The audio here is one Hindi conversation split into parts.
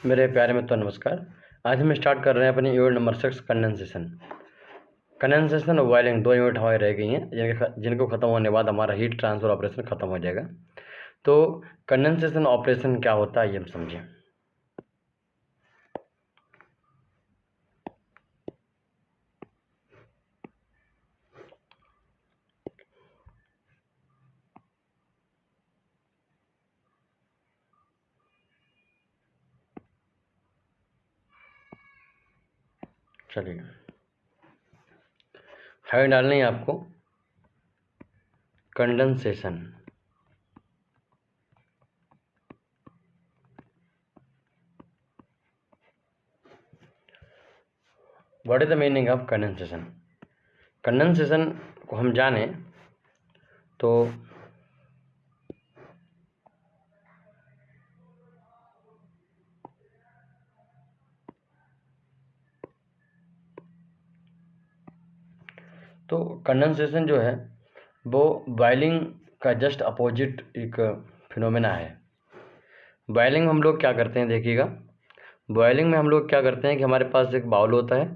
मेरे प्यारे मित्रों नमस्कार। आज हम स्टार्ट कर रहे हैं अपनी यूनिट नंबर 6 कंडेंसेशन। कंडेंसेशन और बॉइलिंग 2 यूनिट हमारी रह गई हैं जिनको ख़त्म होने के बाद हमारा हीट ट्रांसफ़र ऑपरेशन ख़त्म हो जाएगा। तो कंडेंसेशन ऑपरेशन क्या होता है ये हम समझें। चलिए हाई डालनी है आपको। Condensation what is the meaning of condensation. Condensation को हम जाने तो कंडेंसेशन जो है वो बॉइलिंग का जस्ट अपोजिट एक फिनोमेना है। बॉइलिंग में हम लोग क्या करते हैं, देखिएगा। बॉइलिंग में हम लोग क्या करते हैं कि हमारे पास एक बाउल होता है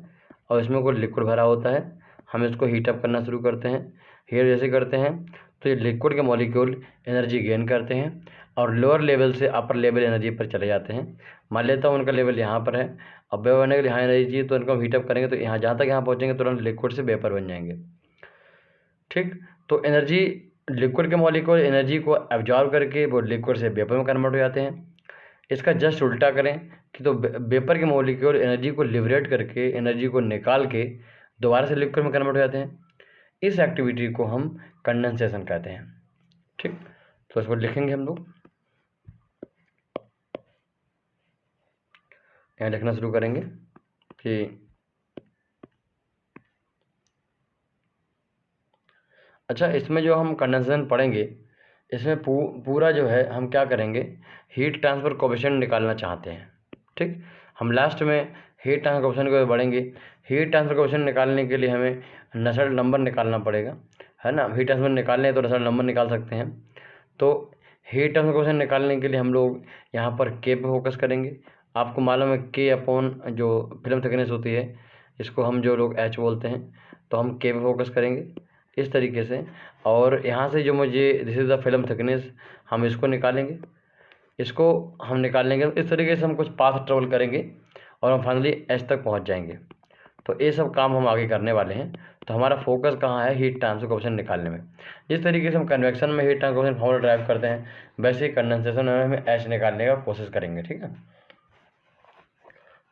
और इसमें कोई लिक्विड भरा होता है। हम इसको हीटअप करना शुरू करते हैं। हीट जैसे करते हैं तो ये लिक्विड के मॉलिक्यूल एनर्जी गेन करते हैं और लोअर लेवल से अपर लेवल एनर्जी पर चले जाते हैं। मान लेता हूँ उनका लेवल यहाँ पर है, अब वेपर बनने के लिए यहाँ एनर्जी चाहिए, तो इनको हम हीटअप करेंगे तो यहाँ जहाँ तक यहाँ पहुँचेंगे तुरंत लिक्विड से वेपर बन जाएंगे। ठीक, तो एनर्जी लिक्विड के मॉलिक्यूल एनर्जी को एब्जॉर्व करके वो लिक्विड से वेपर में कन्वर्ट हो जाते हैं। इसका जस्ट उल्टा करें कि तो वेपर के मॉलिक्यूल एनर्जी को लिबरेट करके एनर्जी को निकाल के दोबारा से लिक्विड में कन्वर्ट हो जाते हैं। इस एक्टिविटी को हम कंडेंसेशन कहते हैं। ठीक, तो इसको लिखेंगे हम लोग, यहाँ लिखना शुरू करेंगे कि अच्छा, इसमें जो हम कंडेंसेशन पढ़ेंगे इसमें पूरा जो है हम क्या करेंगे, हीट ट्रांसफ़र कोएफिशिएंट निकालना चाहते हैं। ठीक, हम लास्ट में हीट ट्रांसफ़र कोएफिशिएंट को बढ़ेंगे। हीट ट्रांसफ़र कोएफिशिएंट निकालने के लिए हमें नसेल्ट नंबर निकालना पड़ेगा, है ना। हीट ट्रांसफ़र निकालने हैं तो नसेल्ट नंबर निकाल सकते हैं। तो हीट ट्रांसफ़र कोएफिशिएंट निकालने के लिए हम लोग यहाँ पर के पे फोकस करेंगे। आपको मालूम है के अपॉन जो फिल्म थिकनेस होती है इसको हम जो लोग एच बोलते हैं, तो हम के पे फोकस करेंगे इस तरीके से। और यहाँ से जो मुझे this is the film thickness, हम इसको निकालेंगे। इसको हम निकालेंगे इस तरीके से हम कुछ पाथ ट्रेवल करेंगे और हम फाइनली एच तक पहुँच जाएंगे। तो ये सब काम हम आगे करने वाले हैं। तो हमारा फोकस कहाँ है, हीट ट्रांसफर कोएफिशिएंट निकालने में। जिस तरीके से हम कन्वेक्शन में heat transfer coefficient formula drive करते हैं, वैसे ही कंडेंसेशन में हमें एच निकालने का कोशिश करेंगे। ठीक है,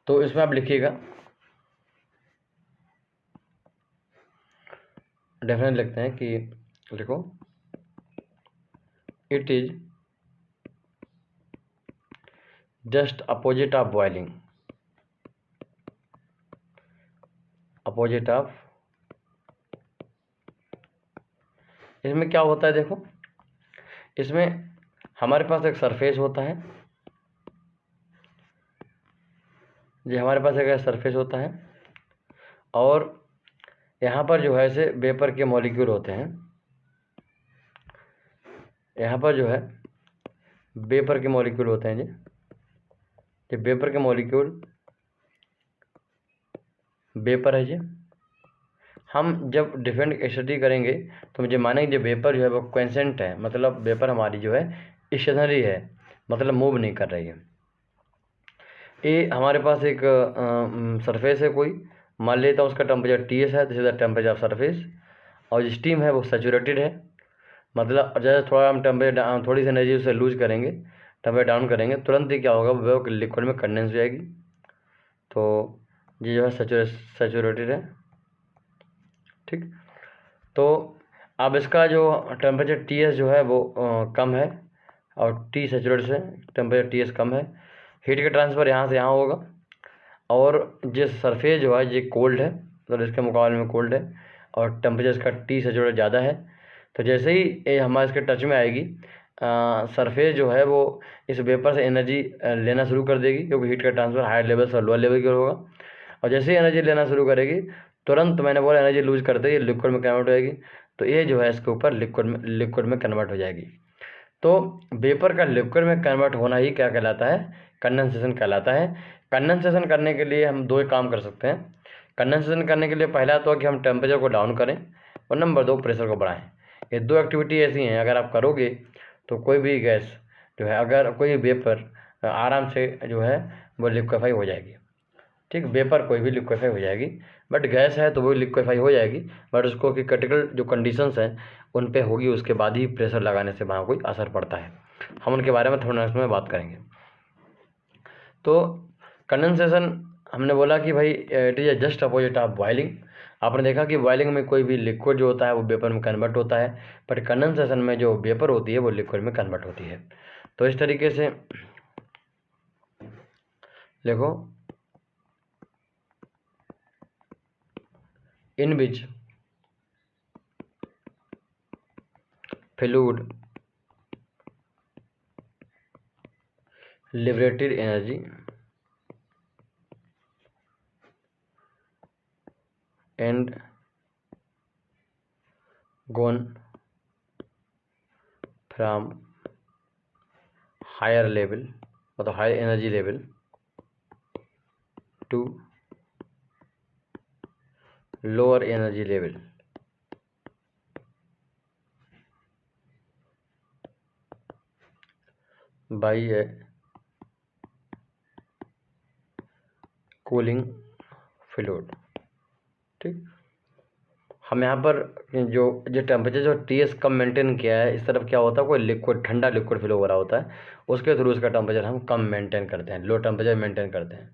तो इसमें आप लिखिएगा, डेफिनेट लिखते हैं कि लिखो it is just opposite of boiling, opposite of. इसमें क्या होता है, देखो इसमें हमारे पास एक सरफेस होता है, ये हमारे पास एक सरफेस होता है और यहाँ पर जो है ऐसे वेपर के मॉलिक्यूल होते हैं। यहाँ पर जो है वेपर के मॉलिक्यूल होते हैं, ये वेपर के मॉलिक्यूल वेपर है। ये हम जब डिफरेंट स्टडी करेंगे तो मुझे मानेंगे जो वेपर जो है वो कॉन्स्टेंट है, मतलब वेपर हमारी जो है स्टेशनरी है, मतलब मूव नहीं कर रही है। ये हमारे पास एक सरफेस है कोई, मान लेता हूँ उसका टेम्परेचर Ts है, this is the temperature of surface. और जो स्टीम है वो सैचुरेटेड है, मतलब जैसे थोड़ा हम टेम्परेचर थोड़ी सी एनर्जी उसे लूज करेंगे, टेम्परेचर डाउन करेंगे, तुरंत ही क्या होगा, वो लिक्विड में कंडेंस हो जाएगी। तो ये जो है सैचुरेटेड है। ठीक, तो अब इसका जो टेम्परेचर Ts जो है वो कम है और T सैचुरेटेड से टेम्परेचर Ts कम है। हीट का ट्रांसफ़र यहाँ से यहाँ होगा और जिस सरफेस जो है ये कोल्ड है, मतलब इसके मुकाबले में कोल्ड है और टेम्परेचर इसका T सैचुरेटेड ज़्यादा है। तो जैसे ही ये हमारे इसके टच में आएगी, सरफेस जो है वो इस वेपर से एनर्जी लेना शुरू कर देगी, क्योंकि हीट का ट्रांसफ़र हायर लेवल से लोअर लेवल की ओर होगा। और जैसे ही एनर्जी लेना शुरू करेगी तुरंत मैंने बोला एनर्जी लूज करते ही लिक्विड में कन्वर्ट हो जाएगी। तो ये जो है इसके ऊपर लिक्विड में कन्वर्ट हो जाएगी। तो वेपर का लिक्विड में कन्वर्ट होना ही क्या कहलाता है, कंडेंसेशन कहलाता है। कंडेंसेशन करने के लिए हम दो काम कर सकते हैं। कंडेंसेशन करने के लिए पहला तो कि हम टेम्परेचर को डाउन करें और नंबर 2 प्रेशर को बढ़ाएं। ये दो एक्टिविटी ऐसी हैं, अगर आप करोगे तो कोई भी गैस जो है, अगर कोई वेपर आराम से जो है वो लिक्विफाई हो जाएगी। ठीक, वेपर कोई भी लिक्विफाई हो जाएगी, बट गैस है तो वो लिक्विफाई हो जाएगी, बट उसको कि क्रिटिकल जो कंडीशंस हैं उन पे होगी, उसके बाद ही प्रेशर लगाने से वहाँ कोई असर पड़ता है। हम उनके बारे में थोड़ा नेक्स्ट में बात करेंगे। तो कंडेंसेशन हमने बोला कि भाई it is just opposite of boiling. आपने देखा कि बॉइलिंग में कोई भी लिक्विड जो होता है वो वेपर में कन्वर्ट होता है, बट कंडेंसेशन में जो वेपर होती है वो लिक्विड में कन्वर्ट होती है। तो इस तरीके से देखो, in which fluid liberated energy and gone from higher level or the higher energy level to lower energy level by a cooling fluid. ठीक, हम यहाँ पर जो टेम्परेचर जो Ts कम मेंटेन किया है, इस तरफ क्या होता है, कोई लिक्विड ठंडा लिक्विड फ्लो हो रहा होता है, उसके थ्रू उसका टेम्परेचर हम कम मेंटेन करते हैं, लो टेम्परेचर मेंटेन करते हैं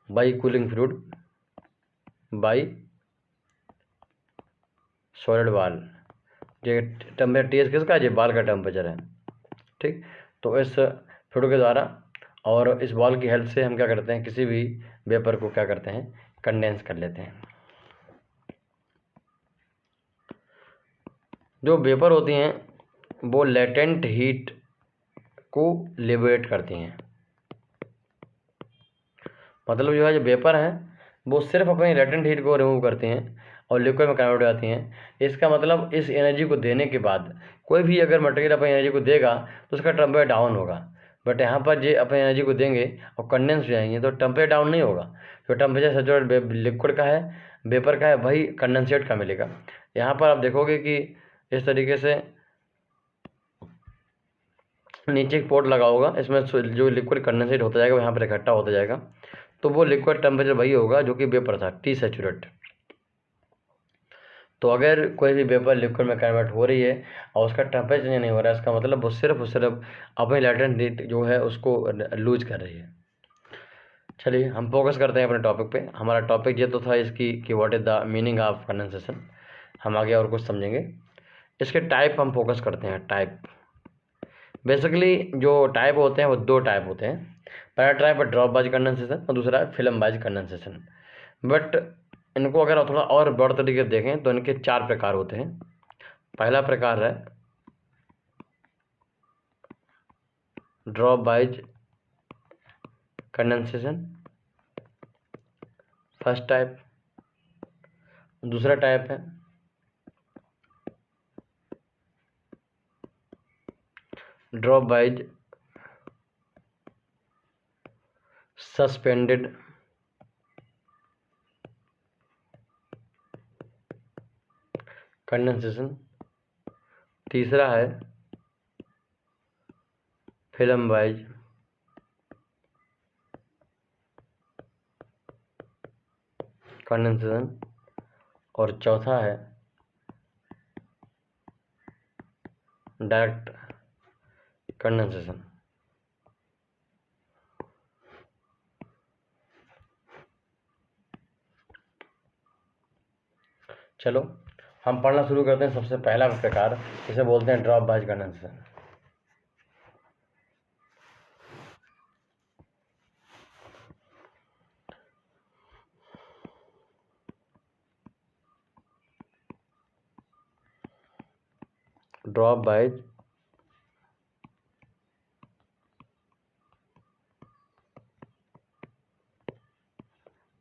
by cooling fluid by solid बाल। जो टेम्परेचर Ts किसका है, जो बाल का टेम्परेचर है। ठीक, तो इस फ्लूइड के द्वारा और इस बॉल की हेल्प से हम क्या करते हैं, किसी भी वेपर को क्या करते हैं, कंडेंस कर लेते हैं। जो वेपर होती हैं वो लेटेंट हीट को लिबरेट करती हैं। मतलब जो है, जो वेपर हैं वो सिर्फ अपनी लेटेंट हीट को रिमूव करती हैं और लिक्विड में कन्वर्ट हो जाती हैं। इसका मतलब इस एनर्जी को देने के बाद कोई भी अगर मटेरियल अपनी एनर्जी को देगा तो उसका टेम्परेचर डाउन होगा, बट यहाँ पर जो अपनी एनर्जी को देंगे और कंडेंस हो जाएंगे तो टेम्परेचर डाउन नहीं होगा। जो टेम्परेचर सैचुरेटेड लिक्विड का है, वेपर का है, वही कंडेंसेट का मिलेगा। यहाँ पर आप देखोगे कि इस तरीके से नीचे एक पोर्ट लगा होगा, इसमें जो लिक्विड कंडेंसेट होता जाएगा वो यहाँ पर इकट्ठा होता जाएगा, तो वो लिक्विड टेम्परेचर वही होगा जो कि वेपर था, टी सैचुरेट। तो अगर कोई भी वेपर लिक्विड में कन्वर्ट हो रही है और उसका टेम्परेचर चेंज नहीं हो रहा है, इसका मतलब वो सिर्फ अपनी लेटेंट हीट जो है उसको लूज कर रही है। चलिए हम फोकस करते हैं अपने टॉपिक पे। हमारा टॉपिक ये तो था इसकी कि what is the meaning of condensation. हम आगे और कुछ समझेंगे। इसके टाइप हम फोकस करते हैं। टाइप बेसिकली जो टाइप होते हैं वो दो टाइप होते हैं। पहला टाइप है ड्रॉप वाइज कंडेंसेशन और दूसरा है फिल्म वाइज कंडेंसेशन। बट इनको अगर थोड़ा और ब्रॉड तरीके से देखें तो इनके 4 प्रकार होते हैं। पहला प्रकार है drop wise condensation, first type. दूसरा टाइप है ड्रॉप वाइज सस्पेंडेड कंडेंसेशन। तीसरा है फिल्म वाइज कंडेंसेशन और चौथा है डायरेक्ट कंडेंसेशन। चलो हम पढ़ना शुरू करते हैं। सबसे पहला प्रकार इसे बोलते हैं drop wise condensation. Drop wise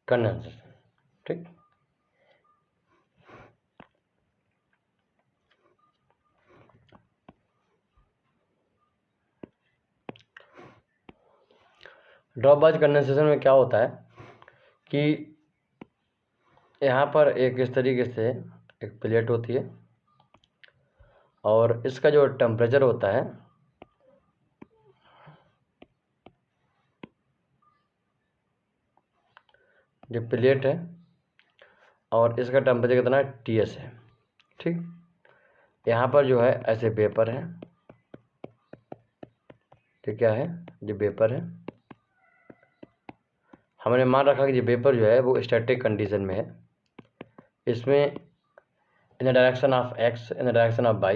condensation. ठीक, ड्रॉप बैच कंडेंसेशन में क्या होता है कि यहाँ पर एक इस तरीके से एक प्लेट होती है और इसका जो टेम्परेचर होता है जो प्लेट है और इसका टेम्परेचर कितना है TS है। ठीक, यहाँ पर जो है ऐसे वेपर है, तो क्या है जो वेपर है, हमने मान रखा कि जो वेपर जो है वो स्टैटिक कंडीशन में है। इसमें in the direction of x, in the direction of y,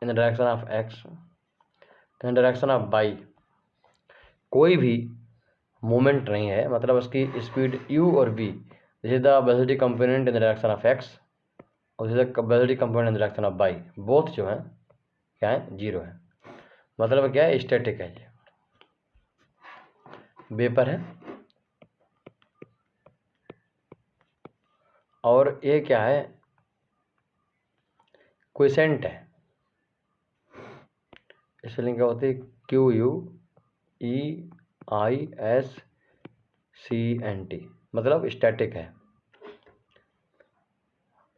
in the direction of x, in the direction of y कोई भी मोमेंट नहीं है, मतलब उसकी स्पीड u और v, this is the velocity component in the direction of x और this is the velocity component in the direction of y, both जो है क्या है 0 है, मतलब क्या है स्टैटिक है, ये वेपर है। और ये क्या है क्विसेंट है, स्पेलिंग क्या होती है QUEISCENT, मतलब स्टैटिक है,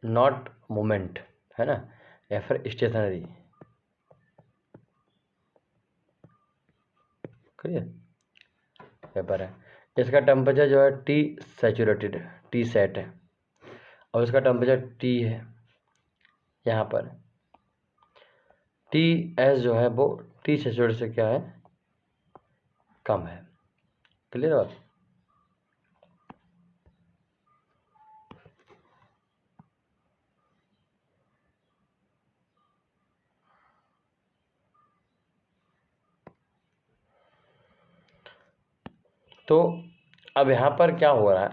नॉट मोमेंट है ना, या फिर स्टेशनरी। क्लियर, पेपर है। इसका टेम्परेचर जो है T सैचुरेटेड, T सेट है और इसका टेम्परेचर T है। यहाँ पर TS जो है वो T सैचुरेटेड से क्या है कम है। क्लियर बात। तो अब यहाँ पर क्या हो रहा है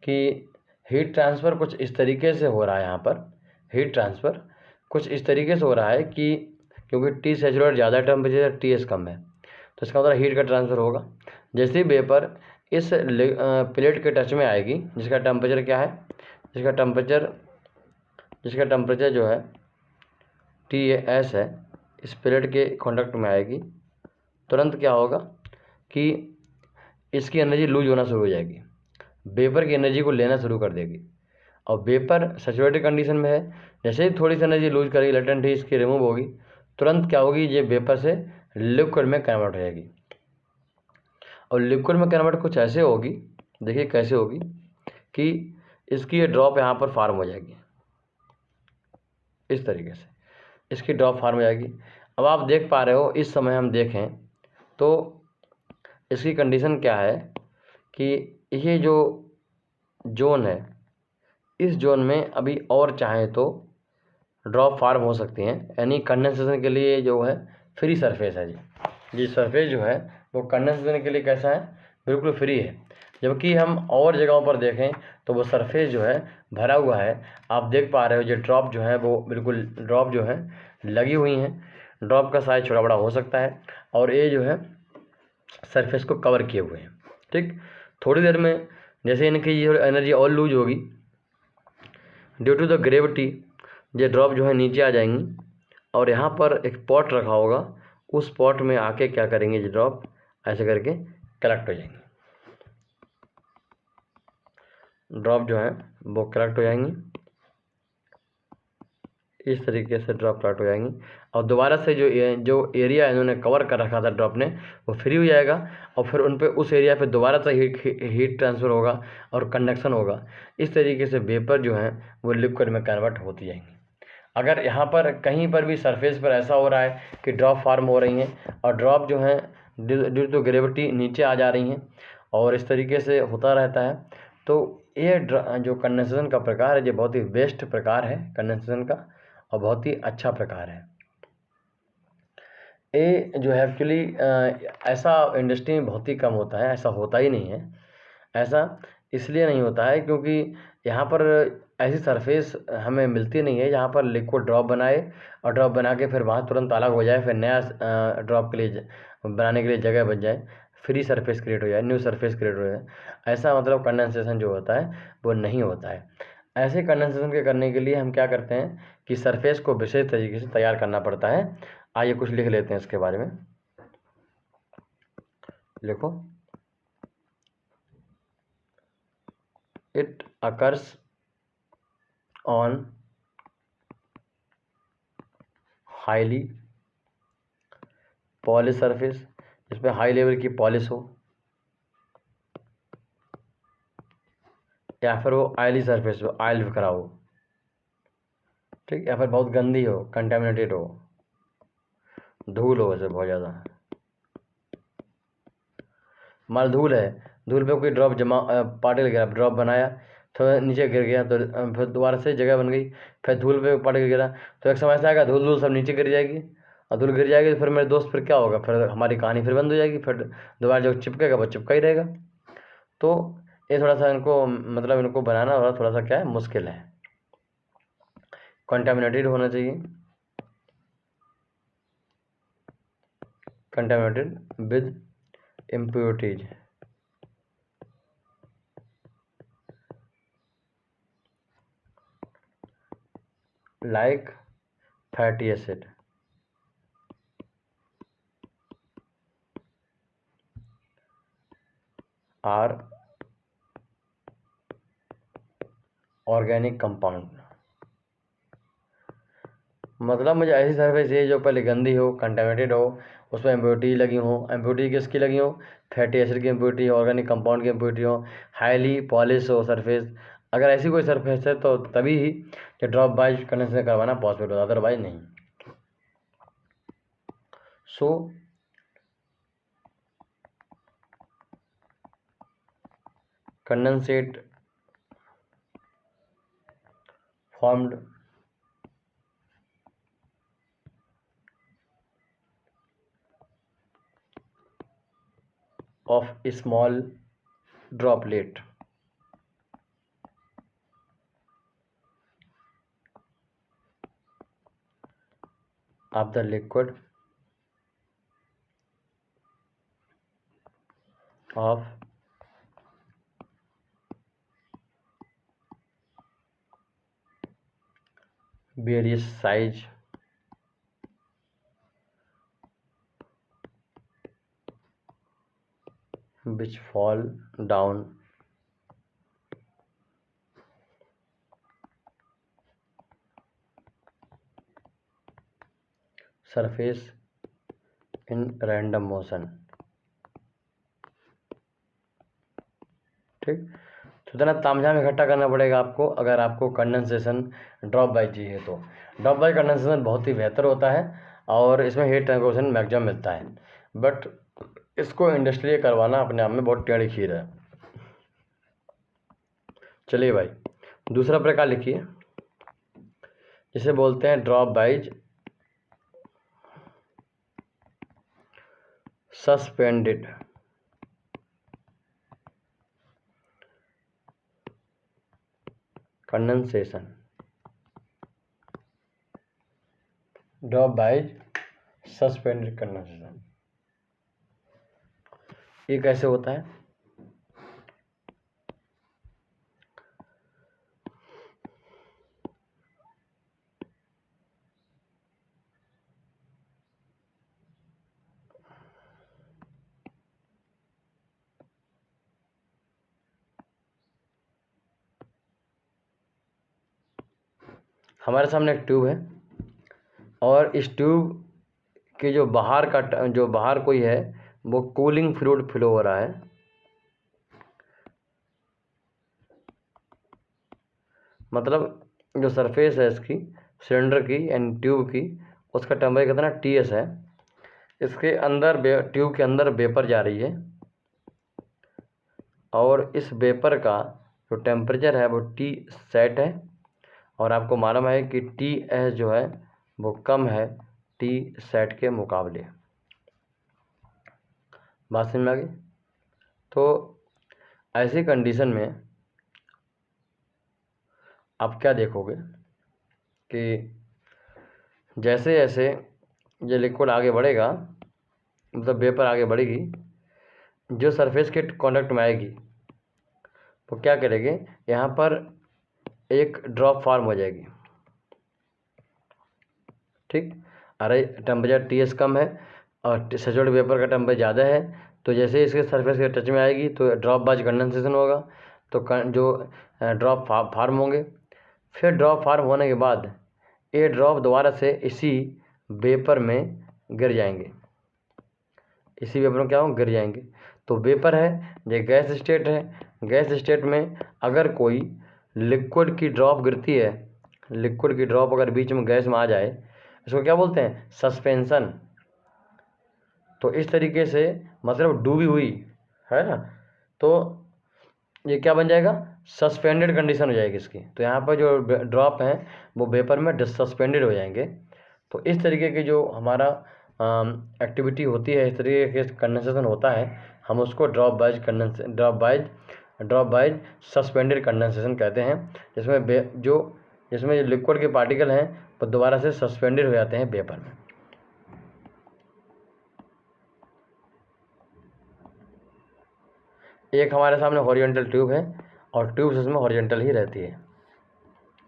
कि हीट ट्रांसफ़र कुछ इस तरीके से हो रहा है। यहाँ पर हीट ट्रांसफ़र कुछ इस तरीके से हो रहा है कि क्योंकि T सैचुरेट ज़्यादा टेम्परेचर, TS कम है, तो इसका मतलब हीट का ट्रांसफ़र होगा। जैसे ही वेपर इस प्लेट के टच में आएगी, जिसका टेम्परेचर क्या है, जिसका टेम्परेचर जो है TS है, इस प्लेट के कॉन्टैक्ट में आएगी, तुरंत क्या होगा कि इसकी एनर्जी लूज होना शुरू हो जाएगी, वेपर की एनर्जी को लेना शुरू कर देगी। और वेपर सैचुरेटेड कंडीशन में है, जैसे ही थोड़ी सी एनर्जी लूज करेगी, लेटेंट ही इसकी रिमूव होगी, तुरंत क्या होगी, ये वेपर से लिक्विड में कन्वर्ट हो जाएगी। और लिक्विड में कन्वर्ट कुछ ऐसे होगी, देखिए कैसे होगी कि इसकी ये ड्रॉप यहाँ पर फार्म हो जाएगी, इस तरीके से इसकी ड्रॉप फार्म हो जाएगी। अब आप देख पा रहे हो, इस समय हम देखें तो इसकी कंडीशन क्या है कि ये जो जोन है, इस जोन में अभी और चाहें तो ड्रॉप फार्म हो सकती हैं, यानी कंडेंसेशन के लिए जो है फ्री सरफेस है जी सरफेस जो है वो कंडेंसेशन के लिए कैसा है, बिल्कुल फ्री है। जबकि हम और जगहों पर देखें तो वो सरफेस जो है भरा हुआ है। आप देख पा रहे हो, जो ड्रॉप जो है वो बिल्कुल ड्रॉप जो है लगी हुई हैं, ड्रॉप का साइज छोटा बड़ा हो सकता है और ये जो है सरफेस को कवर किए हुए हैं। ठीक, थोड़ी देर में जैसे इनकी ये एनर्जी और लूज होगी, ड्यू टू द ग्रेविटी ये ड्रॉप जो है नीचे आ जाएंगी और यहाँ पर एक पॉट रखा होगा, उस पॉट में आके क्या करेंगे, ये ड्रॉप ऐसे करके कलेक्ट हो जाएंगी, ड्रॉप जो है वो कलेक्ट हो जाएंगी, इस तरीके से ड्रॉप कलेक्ट हो जाएंगी और दोबारा से जो एरिया इन्होंने कवर कर रखा था ड्रॉप ने, वो फ्री हो जाएगा और फिर उन पे उस एरिया पे दोबारा से हीट ट्रांसफ़र होगा और कंडक्शन होगा। इस तरीके से वेपर जो है वो लिक्विड में कन्वर्ट होती जाएंगी। अगर यहाँ पर कहीं पर भी सरफेस पर ऐसा हो रहा है कि ड्रॉप फार्म हो रही हैं और ड्रॉप जो है ड्यू टू ग्रेविटी नीचे आ जा रही हैं और इस तरीके से होता रहता है, तो ये जो कंडेंसेशन का प्रकार है, ये बहुत ही बेस्ट प्रकार है कंडेंसेशन का और बहुत ही अच्छा प्रकार है। ये जो है एक्चुअली ऐसा इंडस्ट्री में बहुत ही कम होता है, ऐसा होता ही नहीं है। ऐसा इसलिए नहीं होता है क्योंकि यहाँ पर ऐसी सरफेस हमें मिलती नहीं है जहाँ पर लिक्विड ड्रॉप बनाए और ड्रॉप बना के फिर वहाँ तुरंत अलग हो जाए, फिर नया ड्रॉप के लिए बनाने के लिए जगह बन जाए, फ्री सरफेस क्रिएट हो जाए, न्यू सरफेस क्रिएट हो जाए। ऐसा मतलब कंडेंसेशन जो होता है वो नहीं होता है। ऐसे कंडेंसेशन के करने के लिए हम क्या करते हैं कि सरफेस को विशेष तरीके से तैयार करना पड़ता है। आइए कुछ लिख लेते हैं इसके बारे में। लिखो, it occurs on highly polish surface, जिसमें हाई लेवल की पॉलिश हो, या फिर वो ऑयली सरफेस हो, ऑयल बिखरा हो, ठीक, या फिर बहुत गंदी हो, कंटेमिनेटेड हो, धूल हो वैसे बहुत ज़्यादा। मान धूल है, धूल पे कोई ड्रॉप जमा पार्टिकल गिरा, ड्रॉप बनाया तो नीचे गिर गया, तो फिर दोबारा से जगह बन गई, फिर धूल पे पार्टिकल गिरा, तो एक समय ऐसा आएगा धूल धूल सब नीचे गिर जाएगी, और धूल गिर जाएगी तो फिर मेरे दोस्त फिर क्या होगा, फिर हमारी कहानी फिर बंद हो जाएगी, फिर दोबारा जो चिपकेगा वो चिपका ही रहेगा। तो ये थोड़ा सा इनको मतलब इनको बनाना और थोड़ा सा क्या है, मुश्किल है। कंटेमिनेटेड होना चाहिए, contaminated with impurities like fatty acid, or organic compound। मतलब मुझे ऐसी सरफेस चाहिए जो पहले गंदी हो, कंटेमिनेटेड हो, उसमें इम्प्योरिटी लगी हो। इम्प्योरिटी किसकी लगी हो? फैटी एसिड की इम्प्योरिटी, ऑर्गेनिक कंपाउंड की इम्प्योरिटी हो, हाईली पॉलिश हो सरफेस। अगर ऐसी कोई सरफेस है तो तभी ही जो ड्रॉप वाइज कंडेंसेशन करवाना पॉसिबल हो, अदरवाइज नहीं। सो condensate formed of a small droplet of the liquid of various size which fall down surface in random motion। ठीक, तो इतना तामझाम इकट्ठा करना पड़ेगा आपको अगर आपको कंडेंसेशन ड्रॉप बाई चाहिए तो। ड्रॉप बाई कंडेंसेशन बहुत ही बेहतर होता है और इसमें हीट ट्रांसफर मैक्सिमम मिलता है, बट इसको इंडस्ट्रियल करवाना अपने आप में बहुत टेढ़ी खीर है। चलिए भाई, दूसरा प्रकार लिखिए, जिसे बोलते हैं dropwise suspended condensation. Dropwise suspended condensation ये कैसे होता है? हमारे सामने एक ट्यूब है और इस ट्यूब के जो बाहर कोई है वो कूलिंग फ्लूइड फ्लो हो रहा है। मतलब जो सरफेस है इसकी सिलेंडर की एंड ट्यूब की, उसका टेम्परेचर कितना TS है। इसके अंदर ट्यूब के अंदर वेपर जा रही है और इस वेपर का जो टेम्परेचर है वो T सेट है, और आपको मालूम है कि TS जो है वो कम है T सेट के मुकाबले। बात समझ में आ गई? तो ऐसी कंडीशन में आप क्या देखोगे कि जैसे जैसे ये लिक्विड आगे बढ़ेगा, मतलब वेपर आगे बढ़ेगी, जो सरफेस के कांटेक्ट में आएगी वो क्या करेंगे, यहाँ पर एक ड्रॉप फॉर्म हो जाएगी। ठीक, अरे टेम्परेचर TS कम है और सैचुरेटेड वेपर का टेम्परेचर ज़्यादा है, तो जैसे इसके सरफेस के टच में आएगी तो ड्रॉप बाज कंडेंसेशन होगा। तो जो ड्रॉप फार्म होंगे। फिर ड्रॉप फार्म होने के बाद ये ड्रॉप दोबारा से इसी वेपर में गिर जाएंगे, इसी वेपर में क्या हो गिर जाएंगे। तो वेपर है, ये गैस स्टेट है। गैस स्टेट में अगर कोई लिक्विड की ड्रॉप गिरती है, लिक्विड की ड्रॉप अगर बीच में गैस में आ जाए, इसको क्या बोलते हैं, सस्पेंशन। तो इस तरीके से मतलब डूबी हुई है ना, तो ये क्या बन जाएगा, सस्पेंडेड कंडीशन हो जाएगी इसकी। तो यहाँ पर जो ड्रॉप हैं वो वेपर में सस्पेंडेड हो जाएंगे। तो इस तरीके की जो हमारा एक्टिविटी होती है, इस तरीके के कंडेंसेशन होता है, हम उसको ड्रॉप वाइज सस्पेंडेड कंडेंसेशन कहते हैं। जिसमें लिक्विड के पार्टिकल हैं वो दोबारा से सस्पेंडेड हो जाते हैं वेपर में। एक हमारे सामने हॉरिजॉन्टल ट्यूब है और ट्यूब्स उसमें हॉरिजॉन्टल ही रहती है।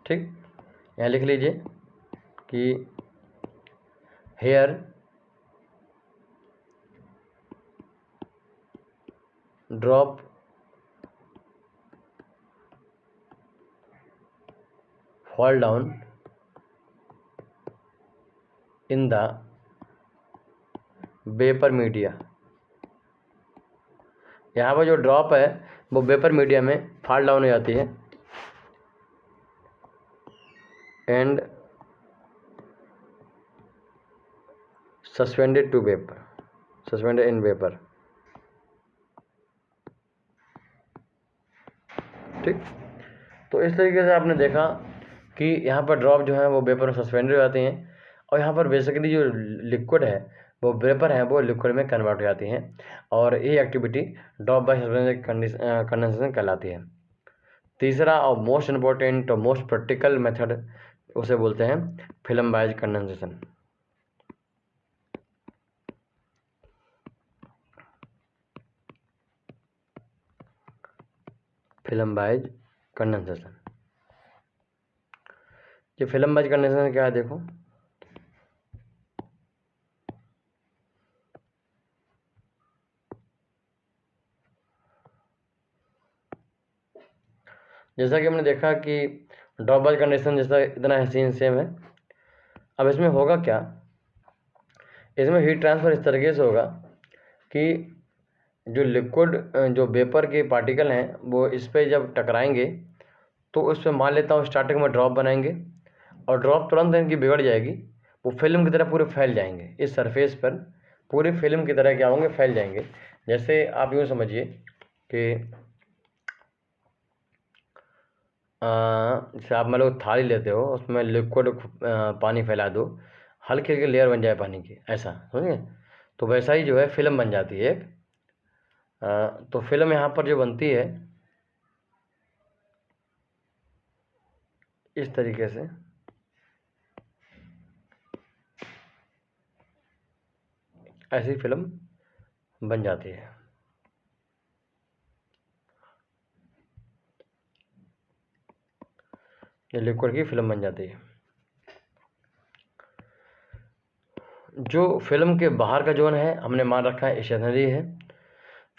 ठीक, यहाँ लिख लीजिए कि here drop fall down in the vapour media. यहाँ पर जो ड्रॉप है वो वेपर मीडिया में फॉल डाउन हो जाती है and suspended to vapour, suspended in vapour. ठीक, तो इस तरीके से आपने देखा कि यहाँ पर ड्रॉप जो है वो वेपर में सस्पेंडेड हो जाती हैं और यहाँ पर बेसिकली जो लिक्विड है वो वेपर है वो लिक्विड में कन्वर्ट हो जाती हैं, और ये एक्टिविटी ड्रॉप बाय कंडेंसेशन कहलाती है। तीसरा और मोस्ट इम्पोर्टेंट और मोस्ट प्रैक्टिकल मेथड उसे बोलते हैं filmwise condensation. Filmwise condensation, ये फिल्म बाइज कंडेंसेशन क्या है देखो। जैसा कि हमने देखा कि ड्रॉप बाइज कंडीशन जैसा इतना है सीन सेम है। अब इसमें होगा क्या, इसमें हीट ट्रांसफ़र इस तरीके से होगा कि जो लिक्विड जो वेपर के पार्टिकल हैं वो इस पर जब टकराएंगे तो उस पर मान लेता हूँ स्टार्टिंग में ड्रॉप बनाएंगे और ड्रॉप तुरंत इनकी बिगड़ जाएगी, वो फिल्म की तरह पूरे फैल जाएंगे इस सरफेस पर, पूरी फिल्म की तरह क्या होंगे, फैल जाएंगे। जैसे आप यूँ समझिए कि जैसे आप मान लो थाली लेते हो, उसमें लिक्विड पानी फैला दो, हल्की हल्की लेयर बन जाए पानी की, ऐसा समझिए। तो वैसा ही जो है फिल्म बन जाती है एक। तो फिल्म यहाँ पर जो बनती है इस तरीके से, ऐसी फिल्म बन जाती है। ये लिक्विड की फिल्म बन जाती है। जो फिल्म के बाहर का जोन है हमने मान रखा है स्टेशनरी है।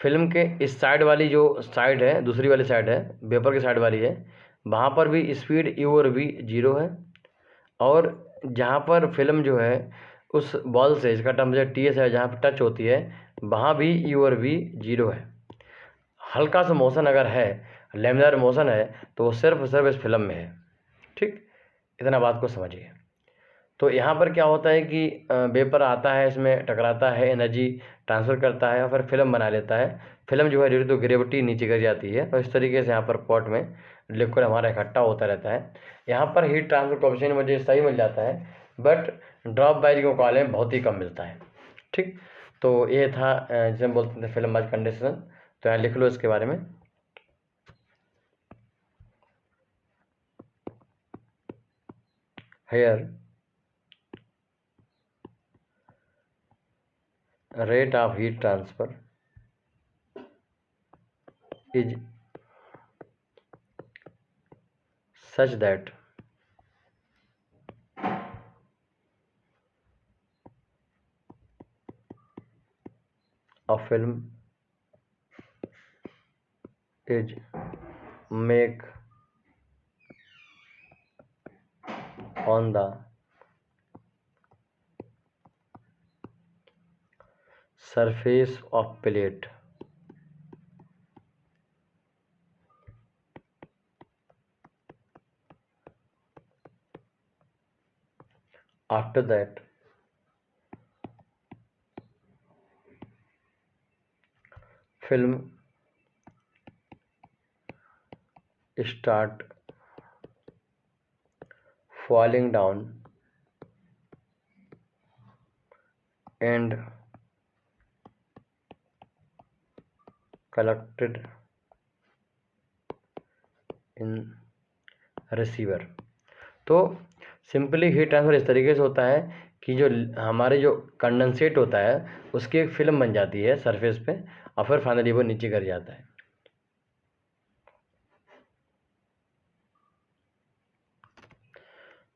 फिल्म के इस साइड वाली जो साइड है, दूसरी वाली साइड है, वेपर की साइड वाली है, वहाँ पर भी स्पीड यू और वी जीरो है। और जहाँ पर फिल्म जो है उस बॉल से, इसका टेम्परेचर टी एस है, जहाँ पर टच होती है वहाँ भी यू और वी जीरो है। हल्का सा मोशन अगर है, लैमिनार मोशन है, तो वो सिर्फ इस फिल्म में है। ठीक, इतना बात को समझिए। तो यहाँ पर क्या होता है कि वेपर आता है, इसमें टकराता है, एनर्जी ट्रांसफ़र करता है और फिर फिल्म बना लेता है। फिल्म जो है ड्यू टू ग्रेविटी नीचे गिर जाती है, तो इस तरीके से यहाँ पर पॉट में लिक्विड हमारा इकट्ठा होता रहता है। यहाँ पर हीट ट्रांसफर कोएफिशिएंट मुझे सही मिल जाता है, बट ड्रॉप बाइज के मुकाबले में बहुत ही कम मिलता है। ठीक, तो ये था जिसे हम बोलते थे फिल्म बाइज कंडीशन। तो यहाँ लिख लो इसके बारे में। Here rate of heat transfer is such that a film is make on the surface of plate. After that, film start falling down and collected in receiver. तो सिंपली हीट ट्रांसफ़र इस तरीके से होता है कि जो हमारे जो कंडेंसेट होता है उसकी एक फिल्म बन जाती है सरफेस पे और फिर फाइनली वो नीचे गिर जाता है।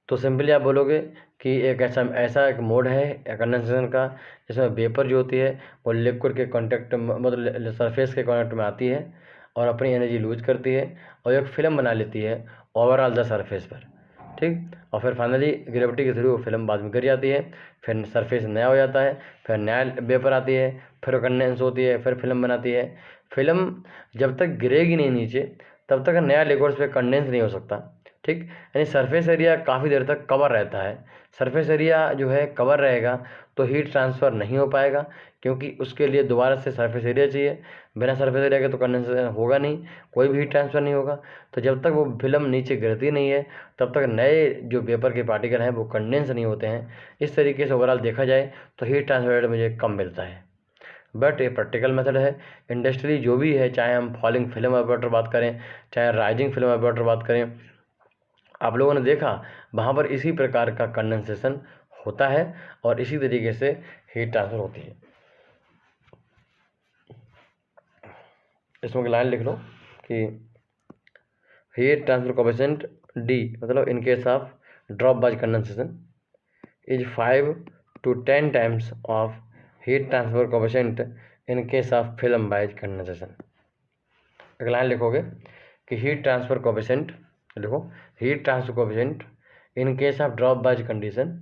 तो सिंपली आप बोलोगे कि एक ऐसा एक मोड है कंडेंसेशन का जिसमें वेपर जो होती है वो लिक्विड के कांटेक्ट मतलब सरफेस के कांटेक्ट में आती है और अपनी एनर्जी लूज करती है और एक फिल्म बना लेती है ओवरऑल द सरफेस पर, ठीक। और फिर फाइनली ग्रेविटी के थ्रू वो फिल्म बाद में गिर जाती है, फिर सरफेस नया हो जाता है, फिर नया वेपर आती है, फिर कंडेंस होती है, फिर फिल्म बनाती है। फिल्म जब तक गिरेगी नहीं नीचे तब तक नया लिक्विड पे कंडेंस नहीं हो सकता, ठीक। यानी सरफेस एरिया काफ़ी देर तक कवर रहता है। सरफेस एरिया जो है कवर रहेगा तो हीट ट्रांसफ़र नहीं हो पाएगा क्योंकि उसके लिए दोबारा से सरफेस एरिया चाहिए। बिना सरफेस एरिया के तो कंडेंसेशन होगा नहीं, कोई भी हीट ट्रांसफ़र नहीं होगा। तो जब तक वो फिल्म नीचे गिरती नहीं है तब तक नए जो वेपर के पार्टिकल हैं वो कंडेंस नहीं होते हैं। इस तरीके से ओवरऑल देखा जाए तो हीट ट्रांसफर रेट मुझे कम मिलता है, बट ये प्रैक्टिकल मेथड है। इंडस्ट्री जो भी है, चाहे हम फॉलिंग फिल्म एवेपोरेटर बात करें, चाहे राइजिंग फिल्म एवेपोरेटर बात करें, आप लोगों ने देखा वहाँ पर इसी प्रकार का कंडेंसेशन होता है और इसी तरीके से हीट ट्रांसफ़र होती है। इसमें लाइन लिख लो कि हीट ट्रांसफर कोएफिशिएंट डी मतलब in case of drop wise condensation is 5 to 10 times of heat transfer coefficient in case of film wise condensation. एक लाइन लिखोगे कि हीट ट्रांसफर कोएफिशिएंट लिखो, heat transfer coefficient in case of drop wise condition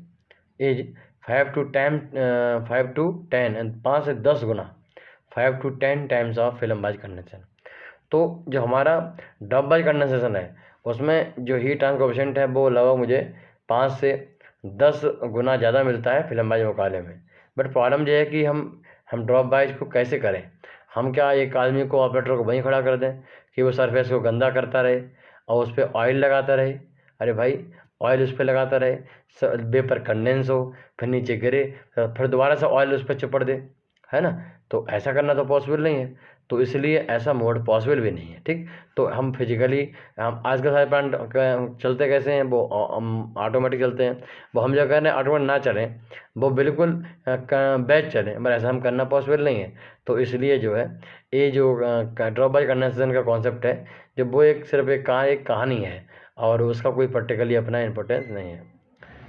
is 5 to 10 and 5 से 10 गुना 5 to 10 times of film wise condensation. तो जो हमारा ड्रॉप वाइज कंडेंसेशन है उसमें जो हीट ट्रांसफर कोएफिशिएंट है वो लगभग मुझे 5 से 10 गुना ज़्यादा मिलता है फिल्म वाइज मुकाबले में। बट प्रॉब्लम ये है कि हम ड्रॉप वाइज को कैसे करें। हम क्या एक आदमी को ऑपरेटर को वहीं खड़ा कर दें कि वो सरफेस को गंदा करता रहे और उस पर ऑयल लगाता रहे। अरे भाई, ऑयल उस पर लगाता रहे, वेपर कंडेंस हो, फिर नीचे गिरे, फिर दोबारा से ऑयल उस पर चिपड़ दे, है ना। तो ऐसा करना तो पॉसिबल नहीं है, तो इसलिए ऐसा मोड पॉसिबल भी नहीं है, ठीक। तो हम फिजिकली हम आज के सारे प्लांट चलते कैसे हैं, वो ऑटोमेटिक चलते हैं। वो हम जो कह रहे हैं ऑटोमेटिक ना चलें, वो बिल्कुल बैच चलें, मगर ऐसा हम करना पॉसिबल नहीं है। तो इसलिए जो है ये जो ड्रॉप बाई कंडेंसेशन का कॉन्सेप्ट है, जब वो एक सिर्फ एक कहानी है और उसका कोई पर्टिकुलरली अपना इम्पोर्टेंस नहीं है,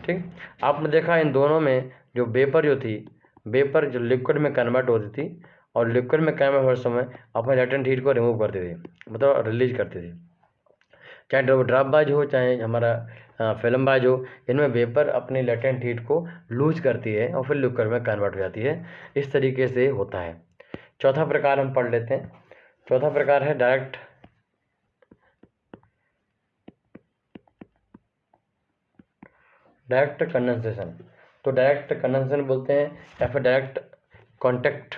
ठीक। आपने देखा इन दोनों में जो वेपर जो थी, वेपर जो लिक्विड में कन्वर्ट होती थी और लिक्विड में कन्वर्ट होते समय अपने लेटेंट हीट को रिमूव करती थी, मतलब रिलीज करती थी। चाहे ड्रॉप बाज हो चाहे हमारा फिल्म बाज हो, इनमें वेपर अपने लेटेंट हीट को लूज करती है और फिर लिक्विड में कन्वर्ट हो जाती है। इस तरीके से होता है। चौथा प्रकार हम पढ़ लेते हैं। चौथा प्रकार है डायरेक्ट कंडेंसेशन। तो डायरेक्ट कंडेंसेशन बोलते हैं या फिर डायरेक्ट कॉन्टैक्ट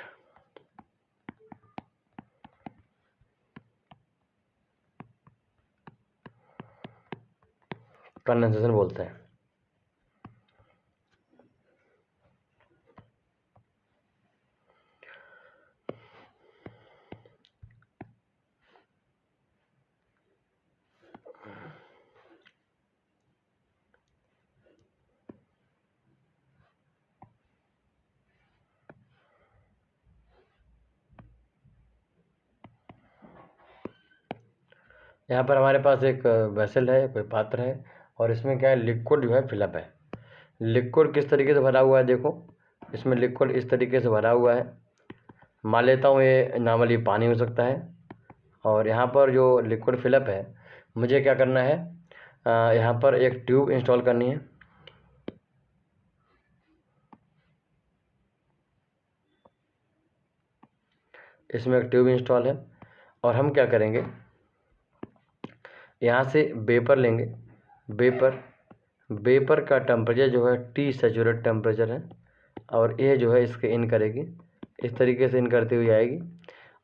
कंडेंसेशन बोलते हैं। यहाँ पर हमारे पास एक वेसल है, कोई पात्र है, और इसमें क्या है, लिक्विड जो है फिलअप है। लिक्विड किस तरीके से भरा हुआ है, देखो इसमें लिक्विड इस तरीके से भरा हुआ है। मान लेता हूँ ये नॉर्मली पानी हो सकता है और यहाँ पर जो लिक्विड फिलअप है मुझे क्या करना है, यहाँ पर एक ट्यूब इंस्टॉल करनी है। इसमें एक ट्यूब इंस्टॉल है और हम क्या करेंगे, यहाँ से वेपर लेंगे। वेपर का टेम्परेचर जो है टी सैचुरेट टेम्परेचर है और ये जो है इसके इन करेगी, इस तरीके से इन करती हुई आएगी।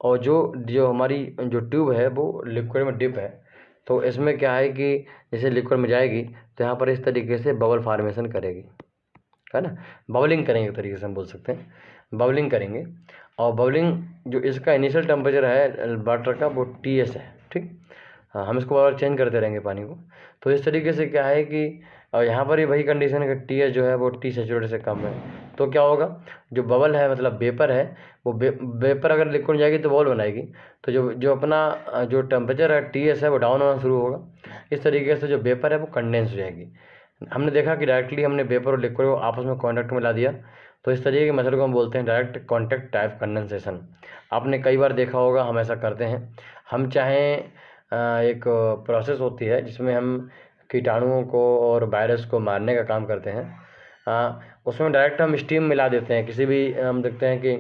और जो हमारी जो ट्यूब है वो लिक्विड में डिप है, तो इसमें क्या है कि जैसे लिक्विड में जाएगी तो यहाँ पर इस तरीके से बबल फार्मेशन करेगी, है ना। बबलिंग करेंगे एक तरीके से हम बोल सकते हैं, बबलिंग करेंगे। और बबलिंग जो इसका इनिशियल टेम्परेचर है वाटर का वो TS है, ठीक। हाँ, हम इसको बार चेंज करते रहेंगे पानी को। तो इस तरीके से क्या है कि यहाँ पर ही वही कंडीशन है कि TS जो है वो टी सैचुरेट से कम है, तो क्या होगा, जो बबल है मतलब वेपर है वो वेपर अगर लिक्विड जाएगी तो बबल बनाएगी, तो जो अपना जो टेम्परेचर है TS है वो डाउन होना शुरू होगा। इस तरीके से जो वेपर है वो कंडेंस हो जाएगी। हमने देखा कि डायरेक्टली हमने वेपर और लिक्विड को आपस में कॉन्टैक्ट में ला दिया, तो इस तरीके के मेथड को हम बोलते हैं डायरेक्ट कॉन्टैक्ट टाइप कंडेंसेशन। आपने कई बार देखा होगा हम ऐसा करते हैं। हम चाहें एक प्रोसेस होती है जिसमें हम कीटाणुओं को और वायरस को मारने का काम करते हैं, उसमें डायरेक्ट हम स्टीम मिला देते हैं। किसी भी हम देखते हैं कि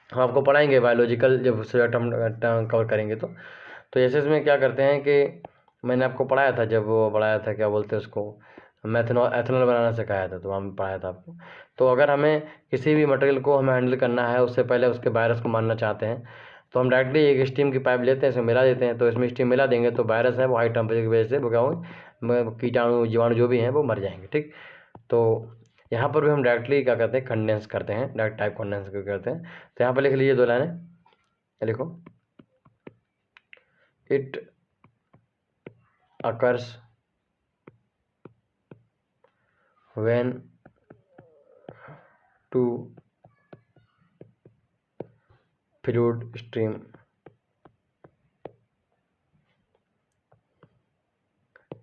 हम आपको पढ़ाएंगे बायोलॉजिकल जब सब्जेक्ट हम कवर करेंगे तो जैसे इसमें क्या करते हैं कि मैंने आपको पढ़ाया था, जब वो पढ़ाया था क्या बोलते हैं उसको, एथेनॉल बनाना सिखाया था, तो हम पढ़ाया था आपको। तो अगर हमें किसी भी मटेरियल को हमें हैंडल करना है उससे पहले उसके वायरस को मारना चाहते हैं, तो हम डायरेक्टली एक स्टीम की पाइप लेते हैं, इसमें मिला देते हैं। तो इसमें स्टीम मिला देंगे तो वायरस है वो हाई टेम्परेचर की वजह से वो क्या होंगे, कीटाणु जीवाणु जो भी हैं वो मर जाएंगे, ठीक। तो यहाँ पर भी हम डायरेक्टली क्या करते हैं, कंडेंस करते हैं, डायरेक्ट टाइप कंडेंस करते हैं। तो यहाँ पर लिख लीजिए 2 लाइनें, लिखो, it occurs when two fluid stream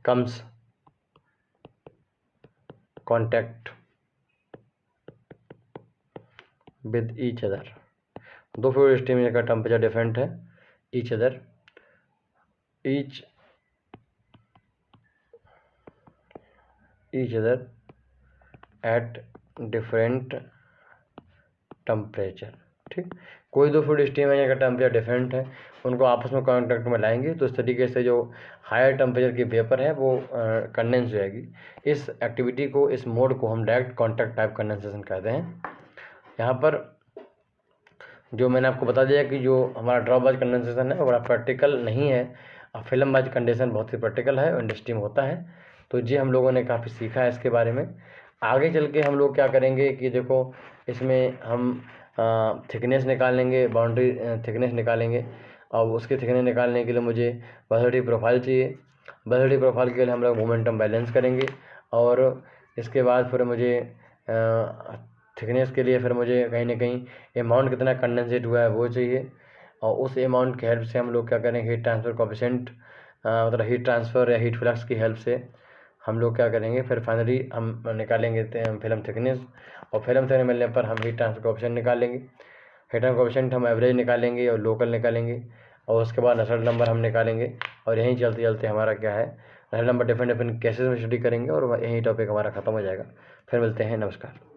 comes contact with each other। दो फ्लूइड स्ट्रीम का टेम्परेचर डिफरेंट है, each other at different temperature, ठीक। कोई दो फ्लूइड स्ट्रीम है का टेम्परेचर डिफरेंट है, उनको आपस में कॉन्टैक्ट में लाएंगे तो इस तरीके से जो हायर टेम्परेचर की वेपर है वो कंडेंस हो जाएगी। इस एक्टिविटी को, इस मोड को हम डायरेक्ट कॉन्टैक्ट टाइप कंडेंसेशन कहते हैं। यहाँ पर जो मैंने आपको बता दिया कि जो हमारा ड्रॉप वाइज कंडेंसेशन है वो बड़ा प्रैक्टिकल नहीं है, फिल्म वाइज कंडेंसेशन बहुत ही प्रैक्टिकल है और इंडस्ट्री में होता है। तो ये हम लोगों ने काफ़ी सीखा है इसके बारे में। आगे चल के हम लोग क्या करेंगे कि देखो इसमें हम थिकनेस निकालेंगे, बाउंड्री थिकनेस निकालेंगे, और उसकी थिकनेस निकालने के लिए मुझे वेलोसिटी प्रोफाइल चाहिए। वेलोसिटी प्रोफाइल के लिए हम लोग मोमेंटम बैलेंस करेंगे, और इसके बाद फिर मुझे थिकनेस के लिए फिर मुझे कहीं ना कहीं अमाउंट कितना कंडेंसेट हुआ है वो चाहिए, और उस अमाउंट की हेल्प से हम लोग क्या करेंगे, हीट ट्रांसफ़र कोएफिशिएंट मतलब हीट ट्रांसफ़र या हीट फ्लक्स की हेल्प से हम लोग क्या करेंगे, फिर फाइनली हम निकालेंगे फिल्म थिकनेस, और फिल्म थिकनेस मिलने पर हम हीट ट्रांसफ़र कोएफिशिएंट निकालेंगे। हीट ट्रांसफ़र कोएफिशिएंट हम एवरेज निकालेंगे और लोकल निकालेंगे, और उसके बाद नसल्ट नंबर हम निकालेंगे। और यहीं चलते चलते हमारा क्या है, नसल्ट नंबर डिफरेंट डिफरेंट केसेस में स्टडी करेंगे और यही टॉपिक हमारा ख़त्म हो जाएगा। फिर मिलते हैं, नमस्कार।